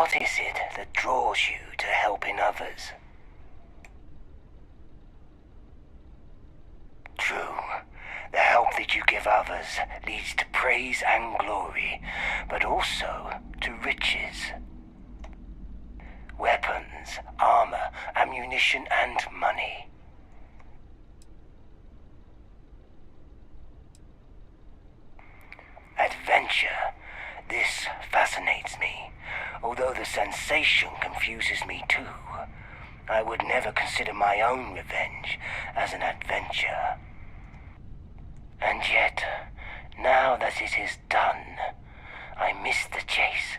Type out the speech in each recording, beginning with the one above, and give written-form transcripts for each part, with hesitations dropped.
What is it that draws you to helping others? True, the help that you give others leads to praise and glory, but also to riches. Weapons, armor, ammunition, and money. Adventure. This fascinates me, although the sensation confuses me too. I would never consider my own revenge as an adventure. And yet, now that it is done, I miss the chase,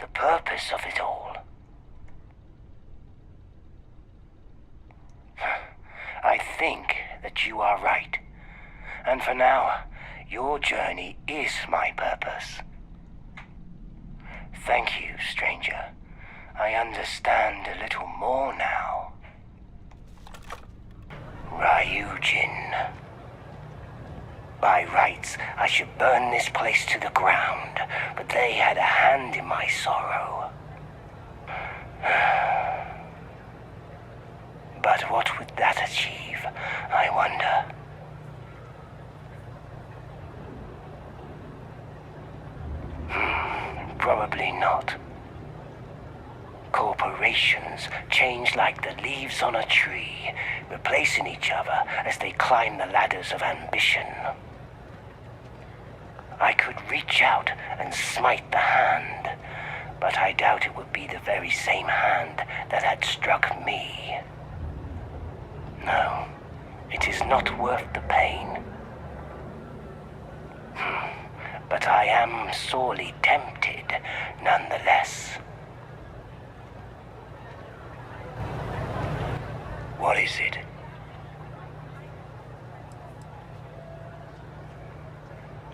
the purpose of it all. I think that you are right, and for now, your journey is my purpose. Thank you, stranger. I understand a little more now. Ryujin. By rights, I should burn this place to the ground, but they had a hand in my sorrow. But what would that achieve, I wonder? Probably not. Corporations change like the leaves on a tree, replacing each other as they climb the ladders of ambition. I could reach out and smite the hand, but I doubt it would be the very same hand that had struck me. No, it is not worth the pain. But I am sorely tempted, nonetheless. What is it?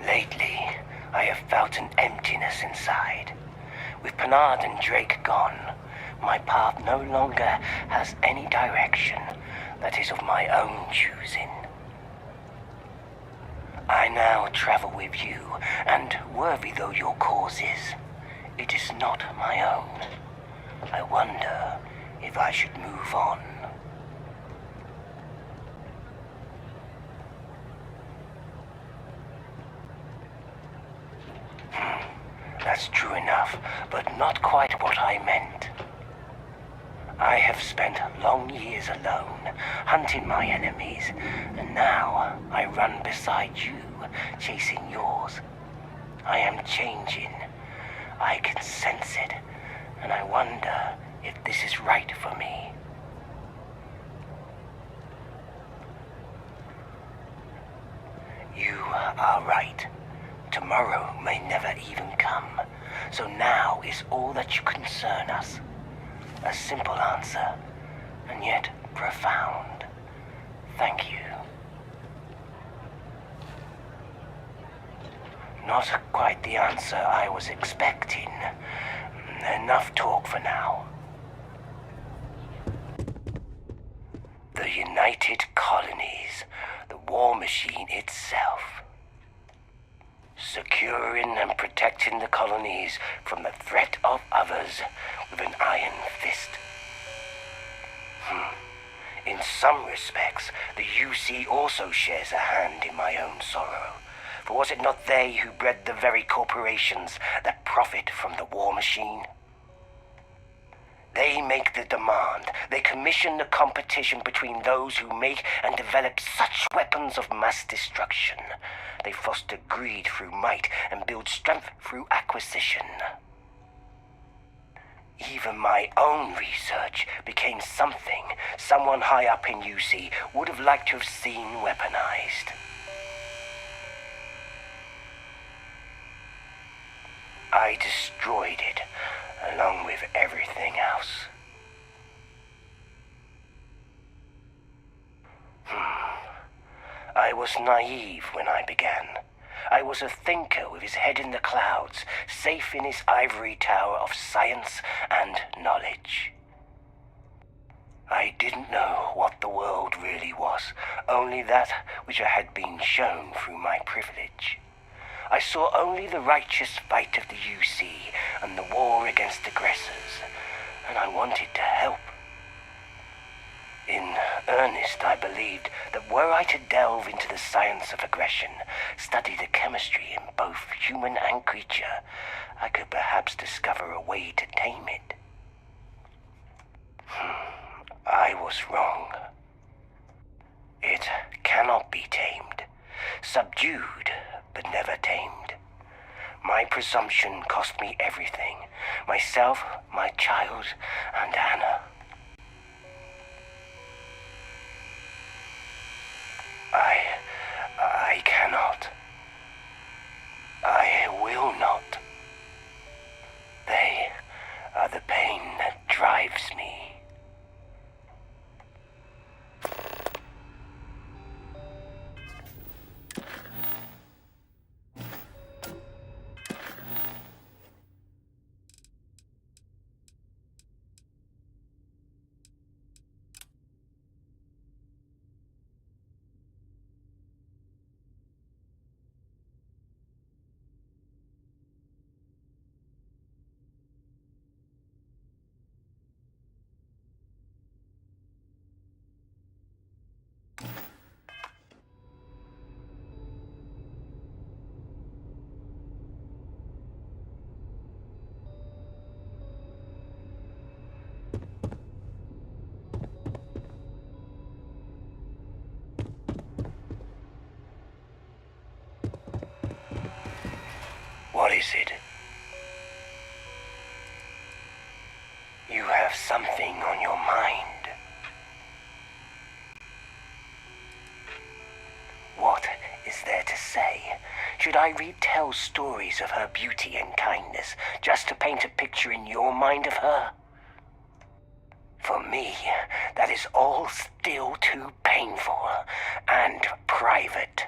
Lately, I have felt an emptiness inside. With Pennard and Drake gone, my path no longer has any direction that is of my own choosing. I now travel with you, and worthy though your cause is, it is not my own. I wonder if I should move on. That's true enough, but not quite what I meant. I have spent long years alone, hunting my enemies, and now I run beside you, chasing yours. I am changing. I can sense it, and I wonder if this is right for me. You are right. Tomorrow may never even come, so now is all that should concern us. A simple answer, and yet profound. Thank you. Not quite the answer I was expecting. Enough talk for now. The United Colonies, the war machine itself. Securing and protecting the colonies from the threat of others with an iron fist. In some respects, the UC also shares a hand in my own sorrow. For was it not they who bred the very corporations that profit from the war machine? They make the demand. They commission the competition between those who make and develop such weapons of mass destruction. They foster greed through might and build strength through acquisition. Even my own research became something someone high up in UC would have liked to have seen weaponized. I destroyed it, along with everything else. I was naive when I began. I was a thinker with his head in the clouds, safe in his ivory tower of science and knowledge. I didn't know what the world really was, only that which I had been shown through my privilege. I saw only the righteous fight of the UC and the war against aggressors. believed that were I to delve into the science of aggression, study the chemistry in both human and creature, I could perhaps discover a way to tame it. I was wrong. It cannot be tamed. Subdued, but never tamed. My presumption cost me everything. Myself, my child, and Anna. I cannot. I will not. They are the pain that drives me. What is it? You have something on your mind. What is there to say? Should I retell stories of her beauty and kindness just to paint a picture in your mind of her? For me, that is all still too painful and private.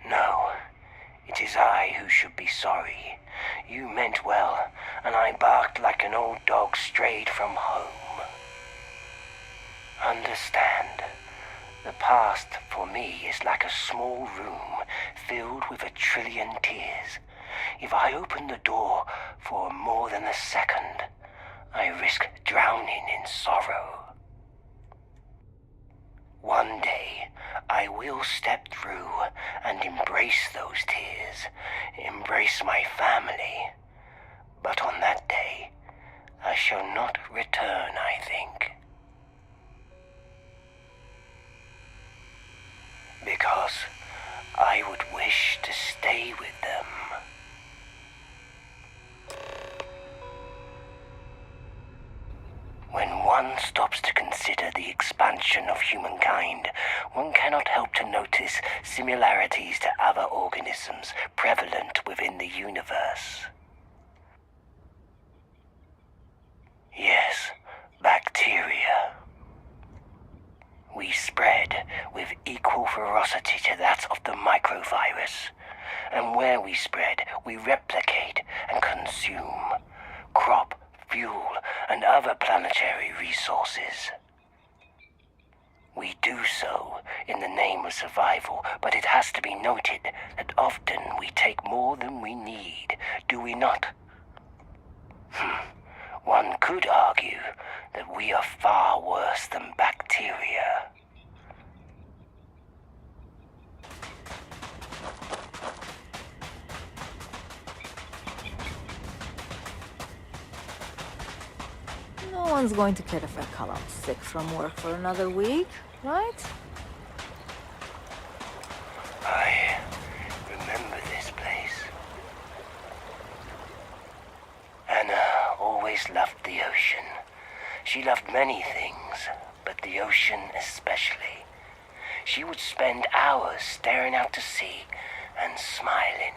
No, it is I who should be sorry. You meant well, and I barked like an old dog strayed from home. Understand, the past for me is like a small room filled with 1,000,000,000,000 tears. If I open the door for more than a second, I risk drowning in sorrow. One day, I will step through and embrace those tears, embrace my family. But on that day, I shall not return, I think. Because I would wish to stay with them. When one stops to consider the expansion of humankind, one cannot help to notice similarities to other organisms prevalent within the universe. Yes, bacteria. We spread with equal ferocity to that of the microvirus, and where we spread, we replicate and consume crop, fuel, and other planetary resources. We do so in the name of survival, but it has to be noted that often we take more than we need, do we not? One could argue that we are far worse than bacteria. No one's going to care if I call out sick from work for another week, right? I remember this place. Anna always loved the ocean. She loved many things, but the ocean especially. She would spend hours staring out to sea and smiling.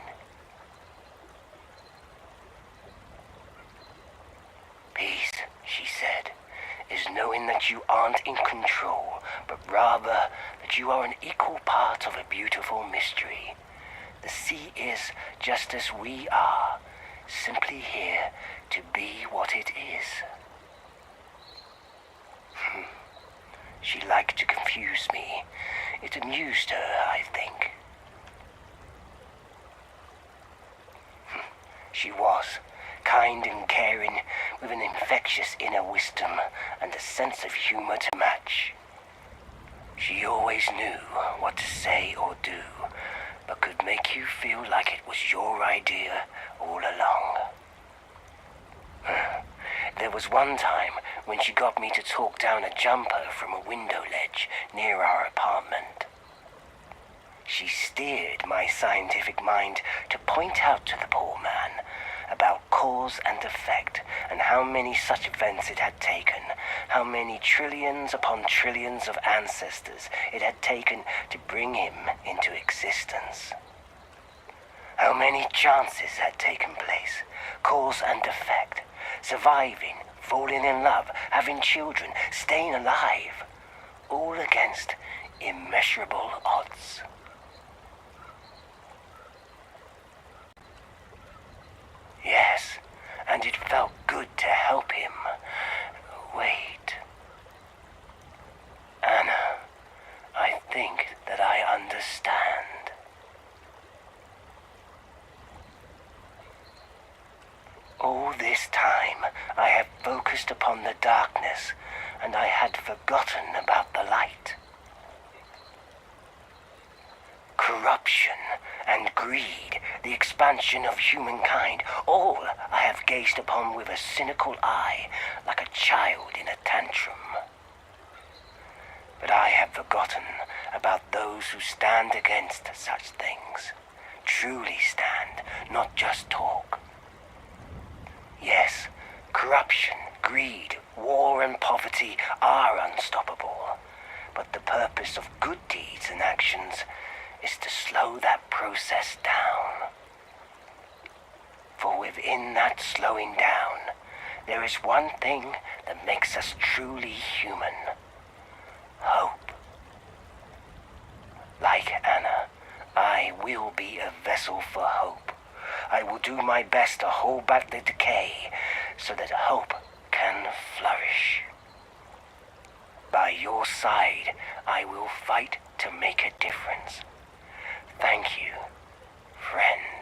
Peace, she said, is knowing that you aren't in control, but rather that you are an equal part of a beautiful mystery. The sea is just as we are, simply here to be what it is. She liked to confuse me. It amused her, I think. She was kind and caring, with an infectious inner wisdom and a sense of humor to match. She always knew what to say or do, but could make you feel like it was your idea all along. There was one time when she got me to talk down a jumper from a window ledge near our apartment. She steered my scientific mind to point out to the poor man about cause and effect, and how many such events it had taken, how many trillions upon trillions of ancestors it had taken to bring him into existence. How many chances had taken place, cause and effect, surviving, falling in love, having children, staying alive, all against immeasurable odds. Yes, and it felt good to help him. Wait. Anna, I think that I understand. All this time, I have focused upon the darkness, and I had forgotten about the light. Corruption and greed, the expansion of humankind, all I have gazed upon with a cynical eye, like a child in a tantrum. But I have forgotten about those who stand against such things, truly stand, not just talk. Yes, corruption, greed, war and poverty are unstoppable, but the purpose of good deeds and actions is to slow that process down. For within that slowing down, there is one thing that makes us truly human. Hope. Like Anna, I will be a vessel for hope. I will do my best to hold back the decay so that hope can flourish. By your side, I will fight to make a difference. Thank you, friend.